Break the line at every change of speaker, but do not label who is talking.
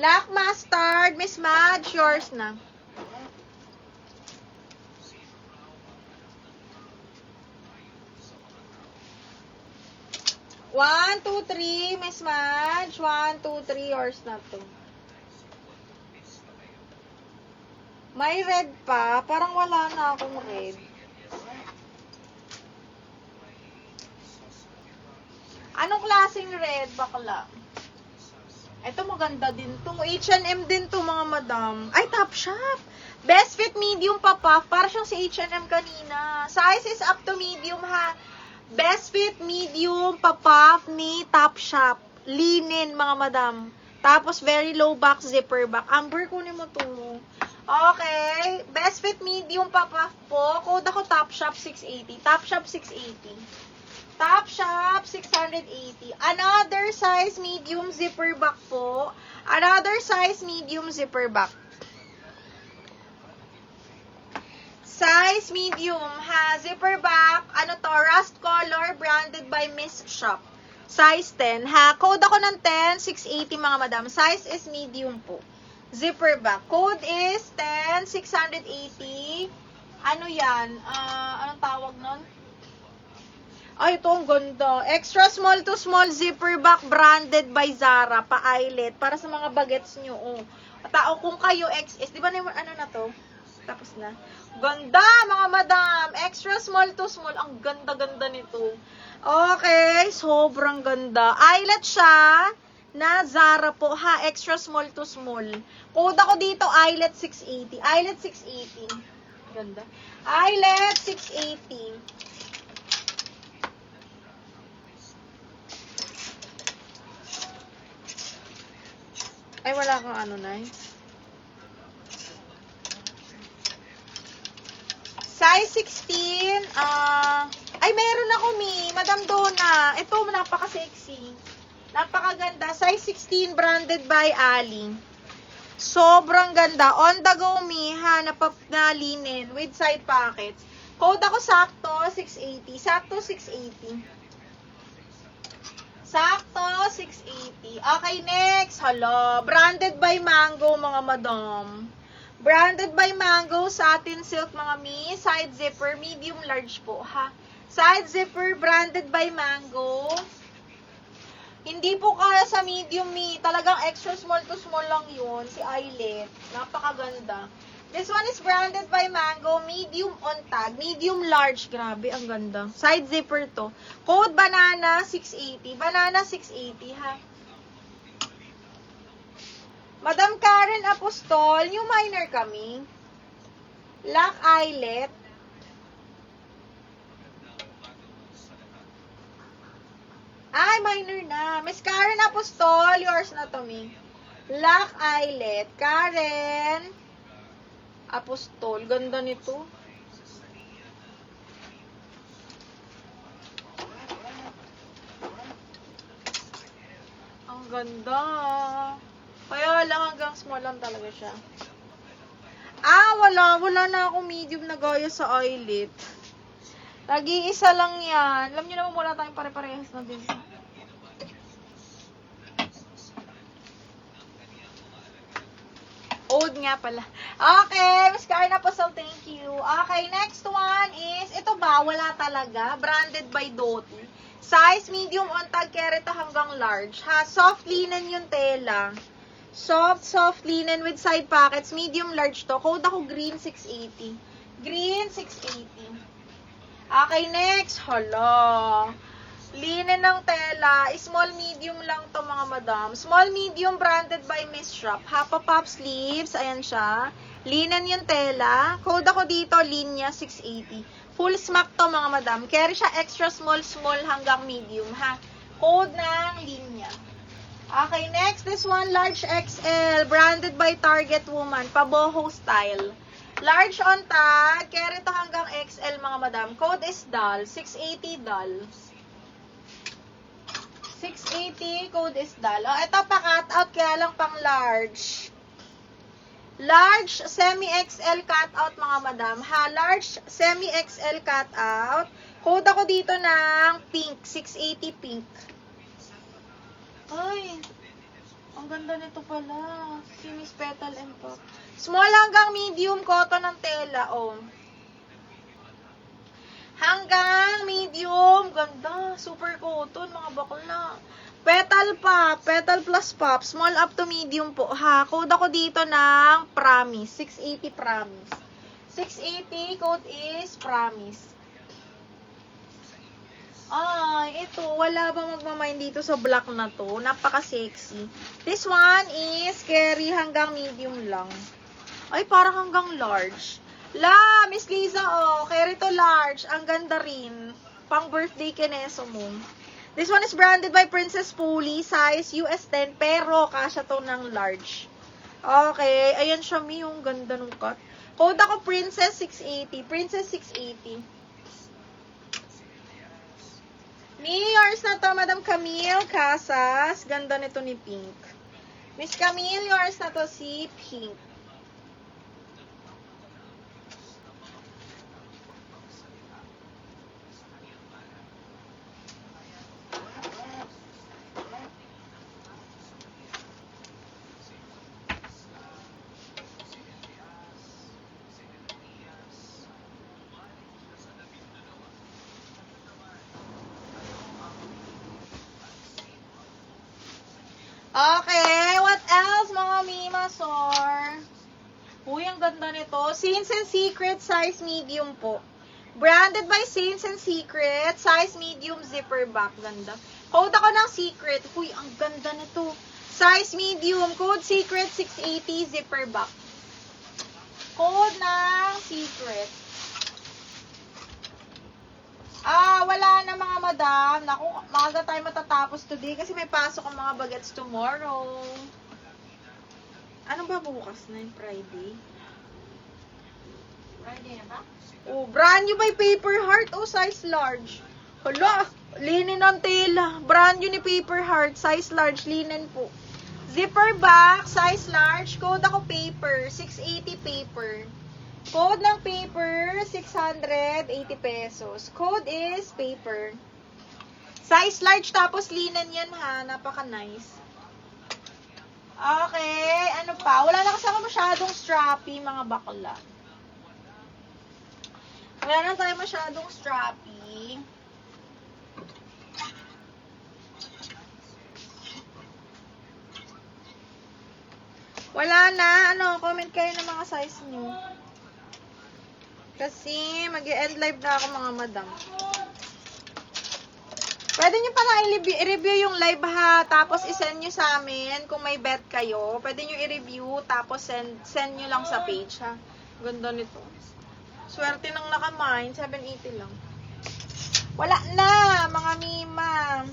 Black mustard, Miss Madge, yours na. One, two, three, Miss Madge. 1, 2, 3, yours na to. May red pa. Parang wala na akong red. Anong klaseng red, bakla? Ito maganda din to. H&M din to, mga madam. Ay, Topshop. Best fit medium pa. Para siyang si H&M kanina. Size is up to medium, ha. Best fit medium pa ni Topshop. Linen, mga madam. Tapos, very low back, zipper back. Amber, kunin mo to. Okay. Best fit medium pa po. Code ako Topshop 680. Topshop 680. Topshop 680. Another size medium zipper back po. Another size medium zipper back. Size medium, ha, zipper back, ano to, rust color, branded by Miss Shop. Size 10, ha, code ako ng 10, 680 mga madam. Size is medium po. Zipper back. Code is 10, 680. Ano yan? Anong tawag nun? Ay, ito ang ganda. Extra small to small zipper back, branded by Zara, pa-eyelet, para sa mga bagets nyo. Oh. Tao, kung kayo XS, di ba na ano na to? Tapos na. Ganda, mga madam. Extra small to small. Ang ganda-ganda nito. Okay, sobrang ganda. Eyelet siya na Zara po, ha. Extra small to small. Code ako dito, eyelet 680. Eyelet 680. Ganda. Eyelet 680. Ay, wala kang ano, Nay. Size 16, ay, meron ako, Madam Donna. Ito, napaka-sexy. Napakaganda. Size 16, branded by Ali. Sobrang ganda. On the go, ha, na linen with side pockets. Code ako sakto, 680. Sakto, 680. Sakto, 680. Okay, next. Hala, branded by Mango, mga madam. Branded by Mango, satin silk, mga side zipper, medium large po, ha. Side zipper, branded by Mango. Hindi po kaya sa medium, talagang extra small to small lang yun, si eyelet. Napakaganda. This one is branded by Mango, medium on tag, medium large. Grabe, ang ganda. Side zipper to. Code banana 680. Banana 680, ha. Madam Karen Apostol, new minor kami. Black eyelet. Ay, minor na. Miss Karen Apostol, yours na to, Black eyelet. Karen Apostol. Ganda nito. Ang ganda. Kaya lang hanggang small lang talaga siya. Wala na akong medium na gaya sa eyelet. Nag-iisa lang yan. Alam niyo naman wala tayong pare-parehas na din. Old nga pala. Okay, Miss Karen Apostol, thank you. Okay, next one is, ito ba? Wala talaga. Branded by Doty. Size medium on tag, kereta hanggang large. Ha, soft linen yung tela. Soft linen with side pockets. Medium large to. Code ako green 680. Green 680. Okay, next. Hala. Linen ng tela. Small medium lang to, mga madam. Small medium branded by Miss Shop. Hapa-pop sleeves. Ayan siya. Linen yung tela. Code ako dito, linya 680. Full smack to, mga madam. Carry siya extra small hanggang medium, ha. Code ng linya. Okay, next, this one, large XL, branded by Target Woman, paboho style. Large on tag, carry to hanggang XL, mga madam. Code is DAL, 680 DAL. 680, code is DAL. Oh, ito pa cut out, kaya lang pang large. Large, semi-XL cut out, mga madam. Ha, large, semi-XL cut out. Code ako dito ng pink, 680 pink. Ay, Ang ganda nito pala. Kimis Petal and Pop. Small hanggang medium cotton ng tela, oh. Hanggang medium. Ganda. Super cotton, mga bakla. Petal Pop. Petal plus Pop. Small up to medium po, ha. Code ako dito ng Promise. 680 Promise. 680, code is Promise. Ay, ito. Wala ba magmamind dito sa black na to? Napaka-sexy. This one is carry hanggang medium lang. Ay, parang hanggang large. La, Miss Liza, oh. Carry to large. Ang ganda rin. Pang birthday kineso mo. This one is branded by Princess Polly. Size US 10. Pero, kasya to ng large. Okay. Ayan siya, Mi. Yung ganda nung cut. Code ako Princess 680. Princess 680. Mi, yours na to, Madam Camille Casas. Ganda nito ni Pink. Miss Camille, yours na to si Pink. Okay, what else mga Mimasor? Uy, ang ganda nito. Saints and Secret, size medium po. Branded by Saints and Secret, size medium zipper back. Ganda. Code ako ng Secret. Uy, ang ganda nito. Size medium, code Secret 680 zipper back. Code ng Secret. Wala na mga madam. Naku, maaga tayo matatapos today kasi may pasok ang mga bagets tomorrow. Ano ba bukas na yung Friday? Friday na ba? Oh, brand new by Paper Heart. Oh, size large. Hala, linen ng tela. Brand new ni Paper Heart. Size large, linen po. Zipper back, size large. Code ako paper. 680 paper. Code ng paper, 680 pesos. Code is paper. Size large, tapos linen yan ha. Napaka-nice. Okay, ano pa? Wala na kasi ako masyadong strappy, mga bakla. Wala na tayo masyadong strappy. Wala na. Ano, comment kayo ng mga size nyo. Kasi, mag-end live na ako mga madam. Pwede nyo pala i-review yung live ha. Tapos, isend nyo sa amin kung may bet kayo. Pwede nyo i-review. Tapos, send nyo lang sa page ha. Ganda nito. Swerte ng nakamine. 780 lang. Wala na, mga mima.